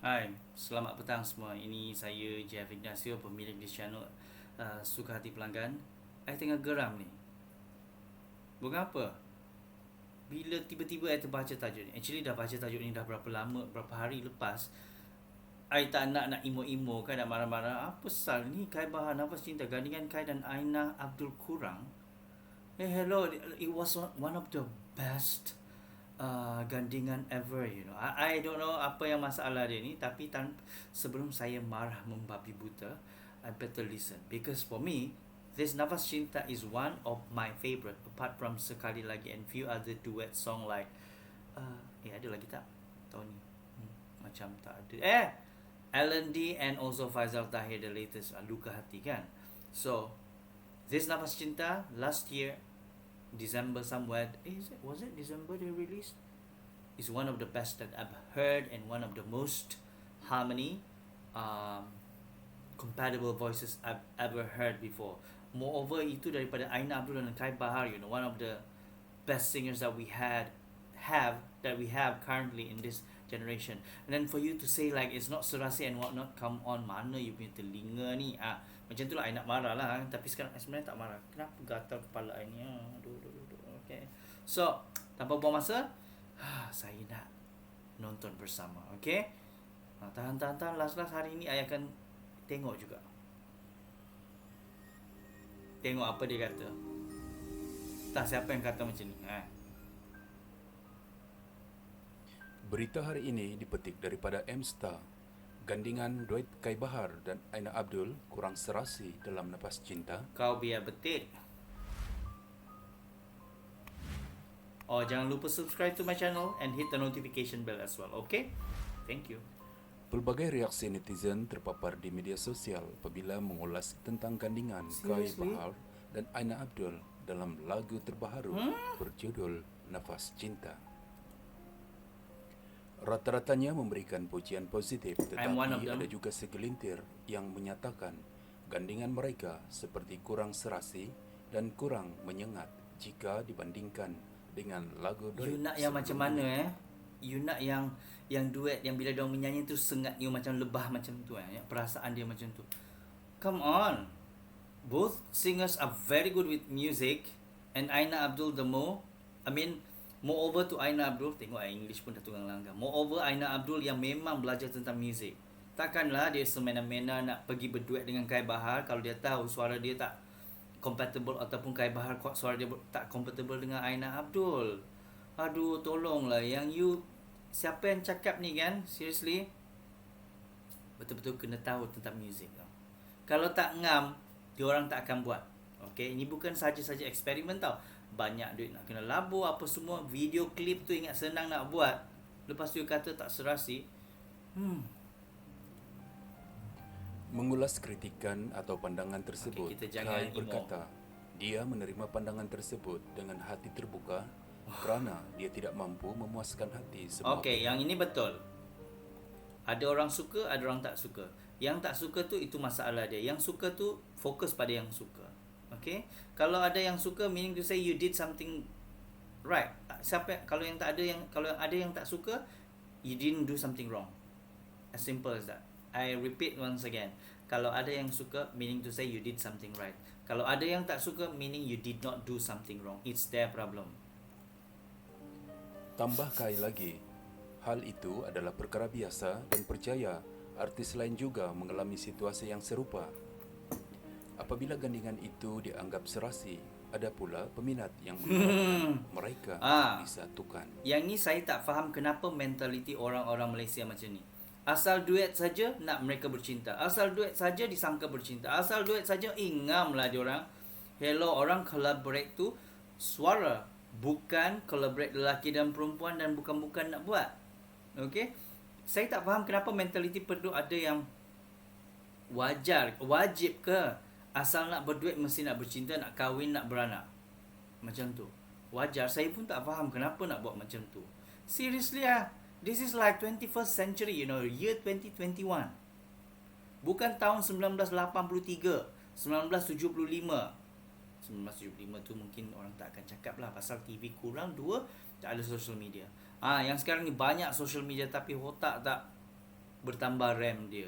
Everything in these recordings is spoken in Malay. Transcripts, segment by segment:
Hai, selamat petang semua. Ini saya Jeff Ignacio, pemilik di channel Suka Hati Pelanggan. Saya tengah geram ni. Bukan apa. Bila tiba-tiba saya terbaca tajuk ni. Actually dah baca tajuk ni dah berapa lama, berapa hari lepas. Saya tak nak imo-imo kan, nak marah-marah. Apa sal ni? Kai Bahar Nafas Cinta gandingan Kai dan Aina Abdul kurang. Hello, it was one of the best gandingan ever, you know. I don't know apa yang masalah dia ni, tapi sebelum saya marah membabi buta, I better listen, because for me this Nafas Cinta is one of my favorite, apart from Sekali Lagi and few other duet song like ada lagi tak tahun ni? Macam tak ada. Alan D and also Faizal Tahir, the latest Luka Hati kan. So this Nafas Cinta last year December somewhere, was it December they released? Is one of the best that I've heard, and one of the most harmony compatible voices I've ever heard before. Moreover, itu daripada Aina Abdul dan Kai Bahar, you know, one of the best singers that we have currently in this generation. And then for you to say like it's not serasi and whatnot, come on, mana you punya telinga ni? Macam tu lah I nak marah lah. Tapi sekarang sebenarnya tak marah. Kenapa gatal kepala I ni? Aduh. Okay. So, tanpa buang masa, saya nak nonton bersama. Okay. Tahan. Last hari ni I akan tengok juga. Tengok apa dia kata. Tak siapa yang kata macam ni. Berita hari ini dipetik daripada M-Star. Gandingan duet Kai Bahar dan Aina Abdul kurang serasi dalam Nafas Cinta. Kau biar betik. Oh, jangan lupa subscribe to my channel and hit the notification bell as well, okay? Thank you. Pelbagai reaksi netizen terpapar di media sosial apabila mengulas tentang gandingan Kai Bahar dan Aina Abdul dalam lagu terbaru berjudul Nafas Cinta. Rata-ratanya memberikan pujian positif, tetapi ada juga segelintir yang menyatakan gandingan mereka seperti kurang serasi dan kurang menyengat jika dibandingkan dengan lagu duet. You nak yang macam mana You nak yang duet yang bila diorang menyanyi tu sengat you macam lebah macam tu perasaan dia macam tu. Come on. Both singers are very good with music, and Aina Abdul moreover to Aina Abdul, tengok English pun dah tunggang langgar. Moreover Aina Abdul yang memang belajar tentang muzik. Takkanlah dia semena-mena nak pergi berduet dengan Kai Bahar kalau dia tahu suara dia tak compatible, ataupun Kai Bahar suara dia tak compatible dengan Aina Abdul. Aduh, tolonglah yang you, siapa yang cakap ni kan, seriously betul-betul kena tahu tentang muzik. Kalau tak ngam, diorang tak akan buat. Okay, ini bukan saja-saja eksperimen tau. Banyak duit nak kena labur apa semua. Video klip tu ingat senang nak buat, lepas tu kata tak serasi. Mengulas kritikan atau pandangan tersebut, Kai berkata dia menerima pandangan tersebut dengan hati terbuka kerana dia tidak mampu memuaskan hati semua. Okay, yang ini betul. Ada orang suka, ada orang tak suka. Yang tak suka tu itu masalah dia. Yang suka tu fokus pada yang suka. Okay, kalau ada yang suka, meaning to say you did something right. Kalau ada yang tak suka, you didn't do something wrong. As simple as that. I repeat once again. Kalau ada yang suka, meaning to say you did something right. Kalau ada yang tak suka, meaning you did not do something wrong. It's their problem. Tambah Kai lagi, hal itu adalah perkara biasa dan percaya artis lain juga mengalami situasi yang serupa. Apabila gandingan itu dianggap serasi, ada pula peminat yang mengatakan mereka disatukan. Yang ni saya tak faham kenapa mentaliti orang-orang Malaysia macam ni. Asal duet saja nak mereka bercinta. Asal duet saja disangka bercinta. Asal duet saja ingamlah diorang. Hello, orang collaborate tu suara, bukan collaborate lelaki dan perempuan, dan bukan nak buat. Okay? Saya tak faham kenapa mentaliti perlu ada yang wajib ke? Asal nak berduet mesti nak bercinta, nak kahwin, nak beranak. Macam tu. Wajar. Saya pun tak faham kenapa nak buat macam tu. Seriously this is like 21st century, you know, year 2021. Bukan tahun 1983, 1975. 1975 tu mungkin orang tak akan cakap lah, pasal TV kurang, 2, tak ada social media. Yang sekarang ni banyak social media tapi otak tak bertambah RAM dia,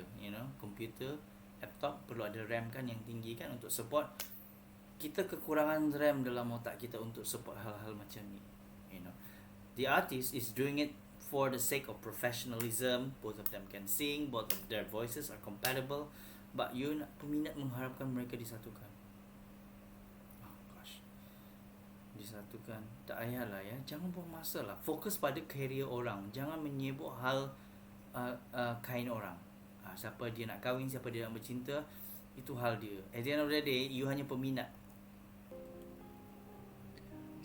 komputer, laptop perlu ada RAM kan yang tinggi kan untuk support. Kita kekurangan RAM dalam otak kita untuk support hal-hal macam ni. The artist is doing it for the sake of professionalism. Both of them can sing, both of their voices are compatible, but peminat mengharapkan mereka disatukan. Oh gosh, disatukan. Tak payahlah ya, jangan buang masa lah. Fokus pada career orang, jangan menyebut hal kain orang. Siapa dia nak kahwin, siapa dia nak bercinta, itu hal dia. At the end of the day, you hanya peminat.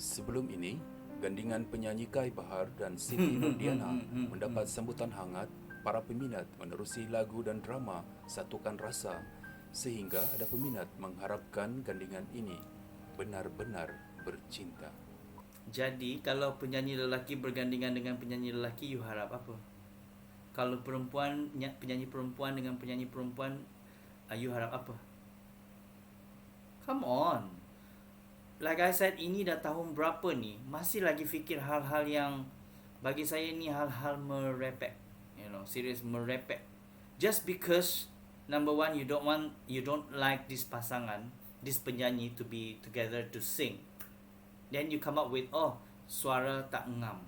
Sebelum ini, gandingan penyanyi Kai Bahar dan Siti Nurdiana mendapat sambutan hangat para peminat menerusi lagu dan drama Satukan Rasa, sehingga ada peminat mengharapkan gandingan ini benar-benar bercinta. Jadi kalau penyanyi lelaki bergandingan dengan penyanyi lelaki, you harap apa? Kalau penyanyi perempuan dengan penyanyi perempuan, you harap apa? Come on. Like I said, ini dah tahun berapa ni, masih lagi fikir hal-hal yang bagi saya ni hal-hal merepek. Serius merepek. Just because number one, you don't like this pasangan, this penyanyi to be together to sing. Then you come up with, suara tak ngam.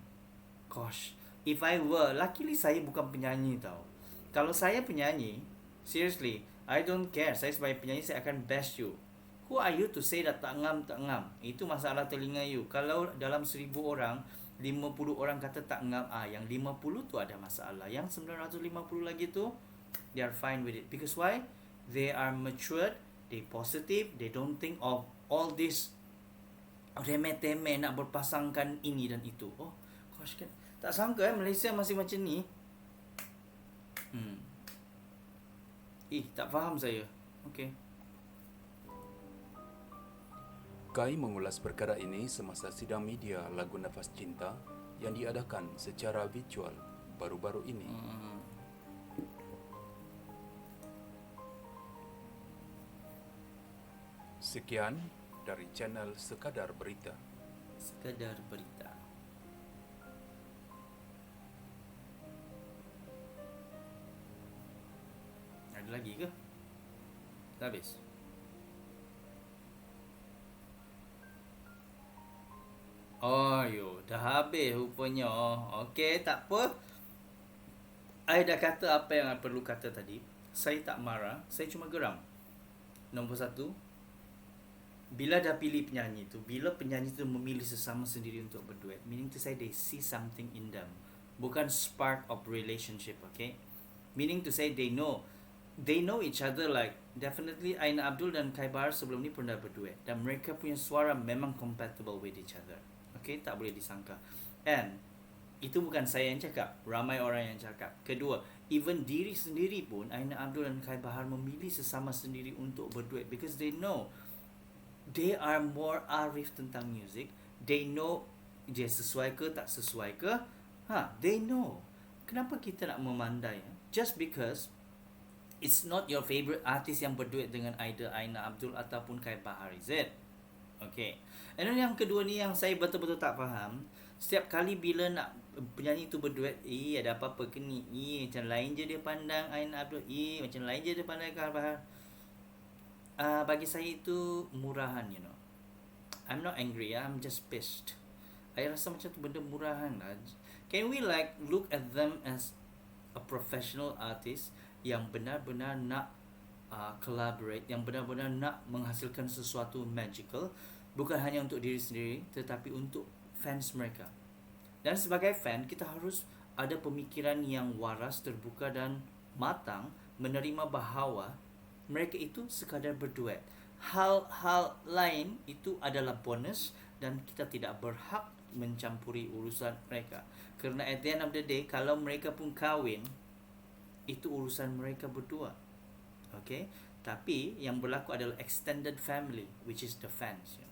Gosh, if I were, luckily saya bukan penyanyi tau. Kalau saya penyanyi, seriously, I don't care. Saya sebagai penyanyi, saya akan bash you. Who are you to say that tak ngam? Itu masalah telinga you. Kalau dalam 1,000 orang, 50 orang kata tak ngam, yang 50 tu ada masalah. Yang 950 lagi tu, they are fine with it. Because why? They are matured, they positive, they don't think of all this remeh-temeh nak berpasangkan ini dan itu. Oh, gosh, kan. Tak sangka Malaysia masih macam ni. Tak faham saya. Okay. Kai mengulas perkara ini semasa sidang media lagu Nafas Cinta yang diadakan secara virtual baru-baru ini. Sekian dari channel Sekadar Berita. Sekadar Berita. Ada lagi ke? Dah habis? Dah habis rupanya. Okey, tak apa. I dah kata apa yang I perlu kata tadi. Saya tak marah, saya cuma geram. Nombor satu, bila dah pilih penyanyi tu, bila penyanyi tu memilih sesama sendiri untuk berduet, meaning to say they see something in them. Bukan spark of relationship, okay? Meaning to say they know each other, like definitely Aina Abdul dan Kai Bahar sebelum ni pernah berduet dan mereka punya suara memang compatible with each other. Okay, tak boleh disangka. And itu bukan saya yang cakap, ramai orang yang cakap. Kedua, even diri sendiri pun Aina Abdul dan Kai Bahar memilih sesama sendiri untuk berduet because they know they are more arif tentang music. They know dia sesuai ke tak sesuai ke. They know. Kenapa kita nak memandai? Just because it's not your favorite artist yang berduet dengan either Aina Abdul ataupun Kai Bahar, is it? Okay. And then yang kedua ni yang saya betul-betul tak faham. Setiap kali bila nak penyanyi tu berduet, ada apa-apa ke ni? Macam lain je dia pandang Aina Abdul. Macam lain je dia pandang Kai Bahar. Bagi saya itu murahan, I'm not angry, I'm just pissed. I rasa macam tu benda murahan lah. Can we look at them as a professional artist yang benar-benar nak collaborate, yang benar-benar nak menghasilkan sesuatu magical, bukan hanya untuk diri sendiri tetapi untuk fans mereka. Dan sebagai fan, kita harus ada pemikiran yang waras, terbuka dan matang, menerima bahawa mereka itu sekadar berduet. Hal-hal lain itu adalah bonus dan kita tidak berhak mencampuri urusan mereka. Kerana at the end of the day, kalau mereka pun kahwin, itu urusan mereka berdua. Okay? Tapi yang berlaku adalah extended family, which is the fans.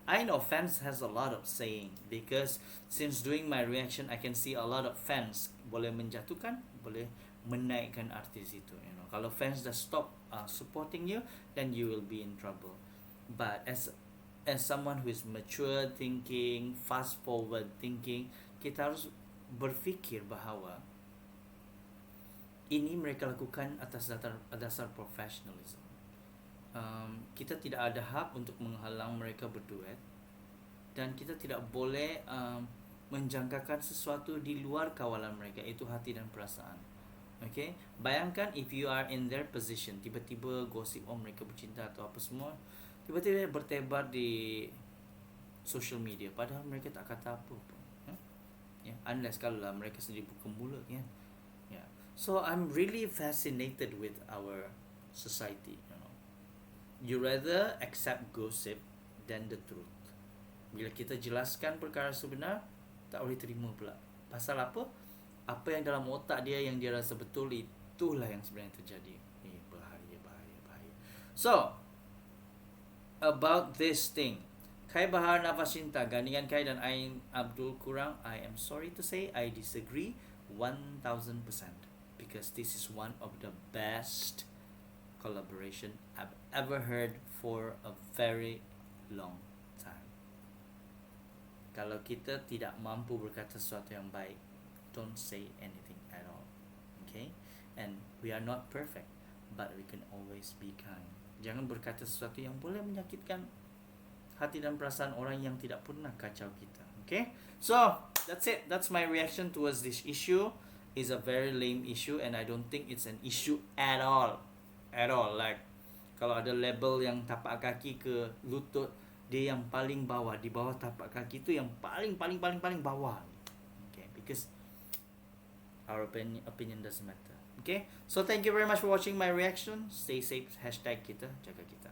I know fans has a lot of saying because since doing my reaction, I can see a lot of fans boleh menjatuhkan, boleh menaikkan artis itu. Kalau fans dah stop supporting you, then you will be in trouble. But as someone who is mature thinking, fast forward thinking, kita harus berfikir bahawa ini mereka lakukan atas dasar profesionalism. Kita tidak ada hak untuk menghalang mereka berduet, dan kita tidak boleh menjangkakan sesuatu di luar kawalan mereka, itu hati dan perasaan. Okay, bayangkan if you are in their position, tiba-tiba gosip mereka bercinta atau apa semua, tiba-tiba bertebar di social media, padahal mereka tak kata apa pun. Unless kalau lah mereka sendiri bukan mula kan. So I'm really fascinated with our society. You rather accept gossip than the truth. Bila kita jelaskan perkara sebenar, tak boleh terima pula. Pasal apa? Apa yang dalam otak dia yang dia rasa betul, itulah yang sebenarnya terjadi. Bahaya. So, about this thing, Kai Bahar Nafas Cinta, gandingan Kai dan Ain Abdul kurang, I am sorry to say I disagree 1000%, because this is one of the best collaboration I've ever heard for a very long time. Kalau kita tidak mampu berkata sesuatu yang baik, don't say anything at all. Okay? And we are not perfect, but we can always be kind. Jangan berkata sesuatu yang boleh menyakitkan hati dan perasaan orang yang tidak pernah kacau kita. Okay? So, that's it. That's my reaction towards this issue. It's a very lame issue, and I don't think it's an issue at all. Like, kalau ada label yang tapak kaki ke lutut, dia yang paling bawah, di bawah tapak kaki tu yang paling bawah. Okay, because our opinion doesn't matter. Okay, so thank you very much for watching my reaction. Stay safe. #kita jaga kita.